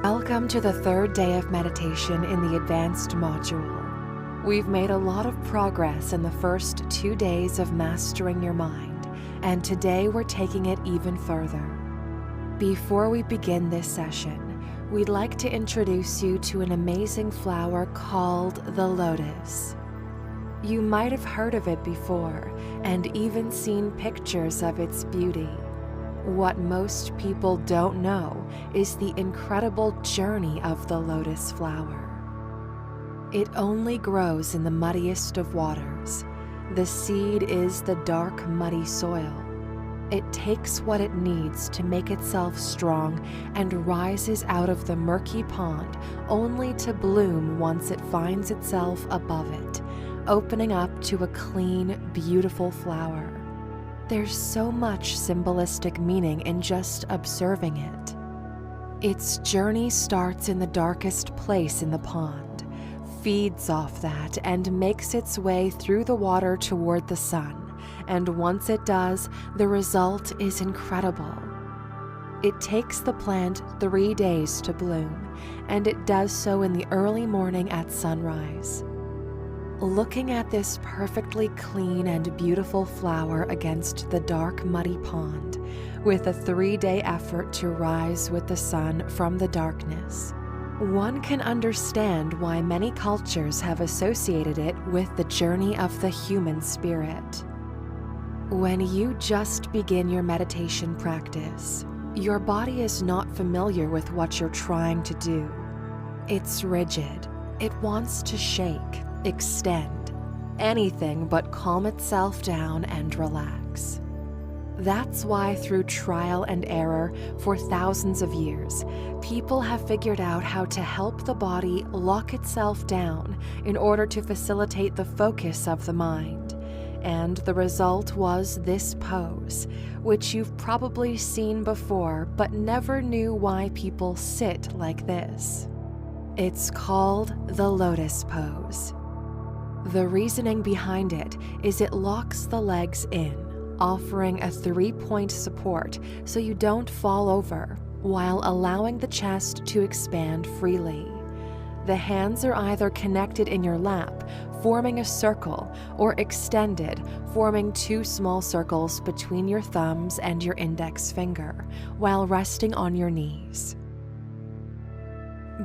Welcome to the third day of meditation in the advanced module. We've made a lot of progress in the first 2 days of mastering your mind, and today we're taking it even further. Before we begin this session, we'd like to introduce you to an amazing flower called the lotus. You might have heard of it before and even seen pictures of its beauty. What most people don't know is the incredible journey of the lotus flower. It only grows in the muddiest of waters. The seed is the dark, muddy soil. It takes what it needs to make itself strong and rises out of the murky pond only to bloom once it finds itself above it, opening up to a clean, beautiful flower. There's so much symbolistic meaning in just observing it. Its journey starts in the darkest place in the pond, feeds off that, and makes its way through the water toward the sun. And once it does, the result is incredible. It takes the plant 3 days to bloom, and it does so in the early morning at sunrise. Looking at this perfectly clean and beautiful flower against the dark, muddy pond, with a 3-day effort to rise with the sun from the darkness, one can understand why many cultures have associated it with the journey of the human spirit. When you just begin your meditation practice, your body is not familiar with what you're trying to do. It's rigid. It wants to shake, extend, anything but calm itself down and relax. That's why through trial and error for thousands of years, people have figured out how to help the body lock itself down in order to facilitate the focus of the mind. And the result was this pose, which you've probably seen before but never knew why people sit like this. It's called the lotus pose. The reasoning behind it is it locks the legs in, offering a 3-point support so you don't fall over, while allowing the chest to expand freely. The hands are either connected in your lap, forming a circle, or extended, forming 2 small circles between your thumbs and your index finger, while resting on your knees.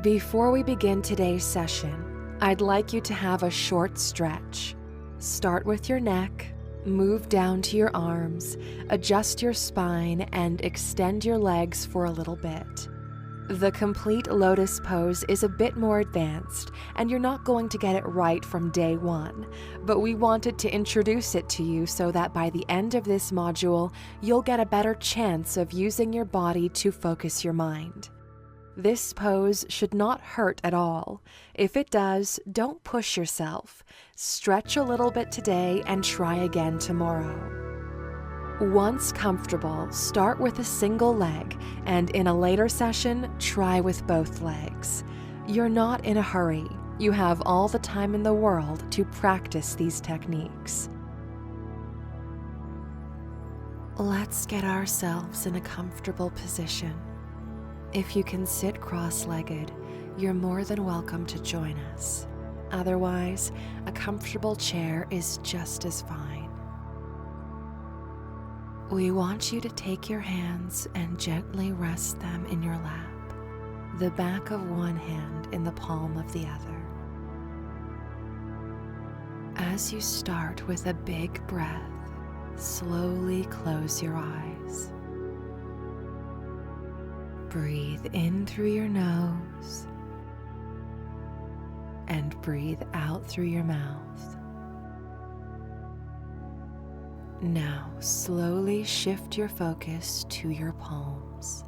Before we begin today's session, I'd like you to have a short stretch. Start with your neck, move down to your arms, adjust your spine, and extend your legs for a little bit. The complete lotus pose is a bit more advanced, and you're not going to get it right from day one, but we wanted to introduce it to you so that by the end of this module, you'll get a better chance of using your body to focus your mind. This pose should not hurt at all. If it does, don't push yourself. Stretch a little bit today and try again tomorrow. Once comfortable, start with a single leg, and in a later session, try with both legs. You're not in a hurry. You have all the time in the world to practice these techniques. Let's get ourselves in a comfortable position. If you can sit cross-legged, you're more than welcome to join us. Otherwise, a comfortable chair is just as fine. We want you to take your hands and gently rest them in your lap, the back of one hand in the palm of the other. As you start with a big breath, slowly close your eyes. Breathe in through your nose and breathe out through your mouth. Now, slowly shift your focus to your palms.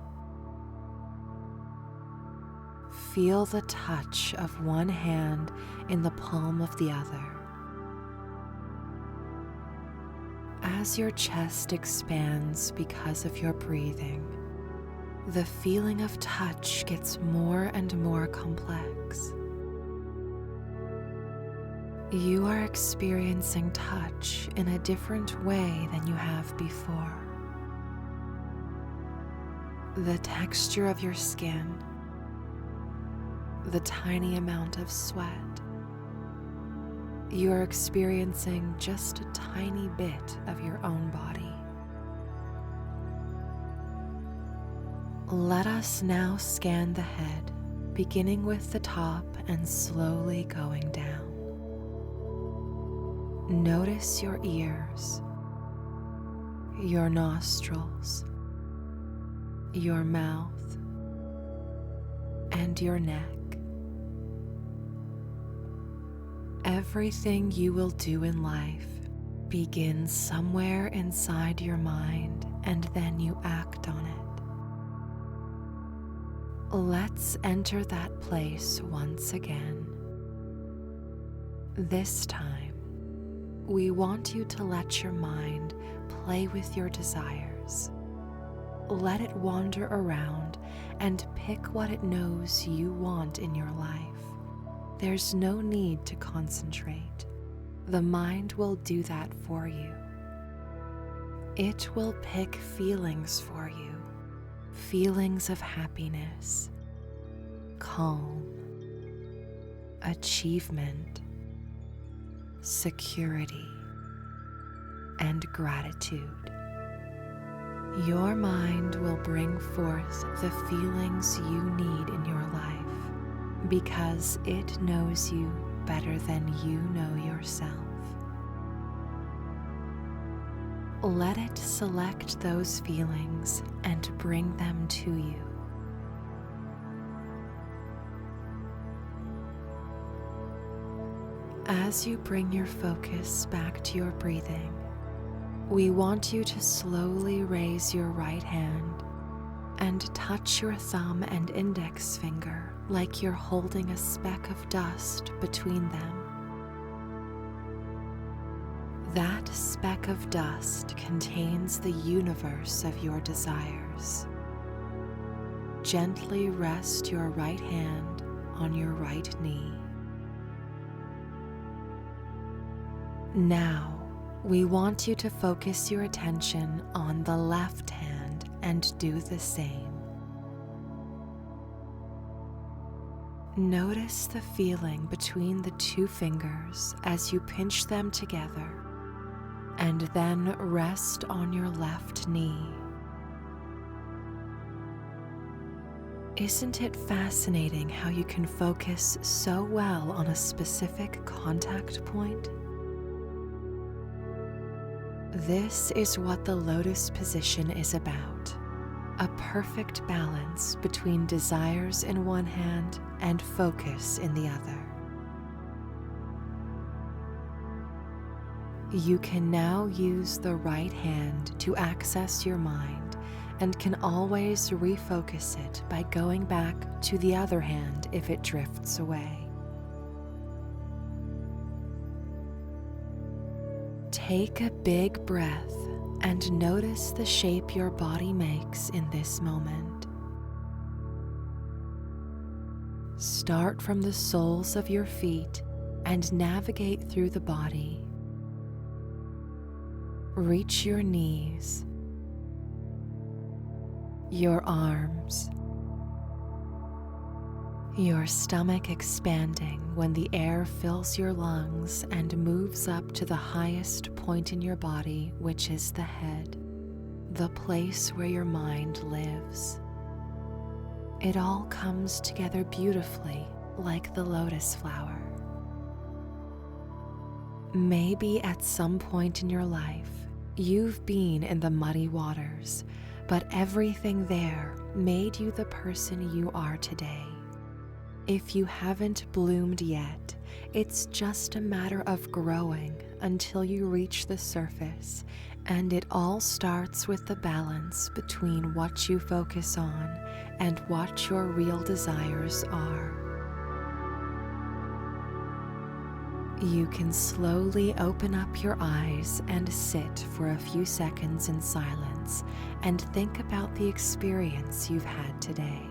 Feel the touch of one hand in the palm of the other. As your chest expands because of your breathing, the feeling of touch gets more and more complex. You are experiencing touch in a different way than you have before. The texture of your skin, the tiny amount of sweat. You are experiencing just a tiny bit of your own body. Let us now scan the head, beginning with the top and slowly going down. Notice your ears, your nostrils, your mouth, and your neck. Everything you will do in life begins somewhere inside your mind, and then you act on it. Let's enter that place once again. This time, we want you to let your mind play with your desires. Let it wander around and pick what it knows you want in your life. There's no need to concentrate. The mind will do that for you. It will pick feelings for you. Feelings of happiness, calm, achievement, security, and gratitude. Your mind will bring forth the feelings you need in your life because it knows you better than you know yourself. Let it select those feelings and bring them to you. As you bring your focus back to your breathing, we want you to slowly raise your right hand and touch your thumb and index finger like you're holding a speck of dust between them. That speck of dust contains the universe of your desires. Gently rest your right hand on your right knee. Now, we want you to focus your attention on the left hand and do the same. Notice the feeling between the two fingers as you pinch them together, and then rest on your left knee. Isn't it fascinating how you can focus so well on a specific contact point? This is what the lotus position is about, a perfect balance between desires in one hand and focus in the other. You can now use the right hand to access your mind and can always refocus it by going back to the other hand if it drifts away. Take a big breath and notice the shape your body makes in this moment. Start from the soles of your feet and navigate through the body. Reach your knees, your arms, your stomach expanding when the air fills your lungs and moves up to the highest point in your body, which is the head, the place where your mind lives. It all comes together beautifully, like the lotus flower. Maybe at some point in your life, you've been in the muddy waters, but everything there made you the person you are today. If you haven't bloomed yet, it's just a matter of growing until you reach the surface, and it all starts with the balance between what you focus on and what your real desires are. You can slowly open up your eyes and sit for a few seconds in silence and think about the experience you've had today.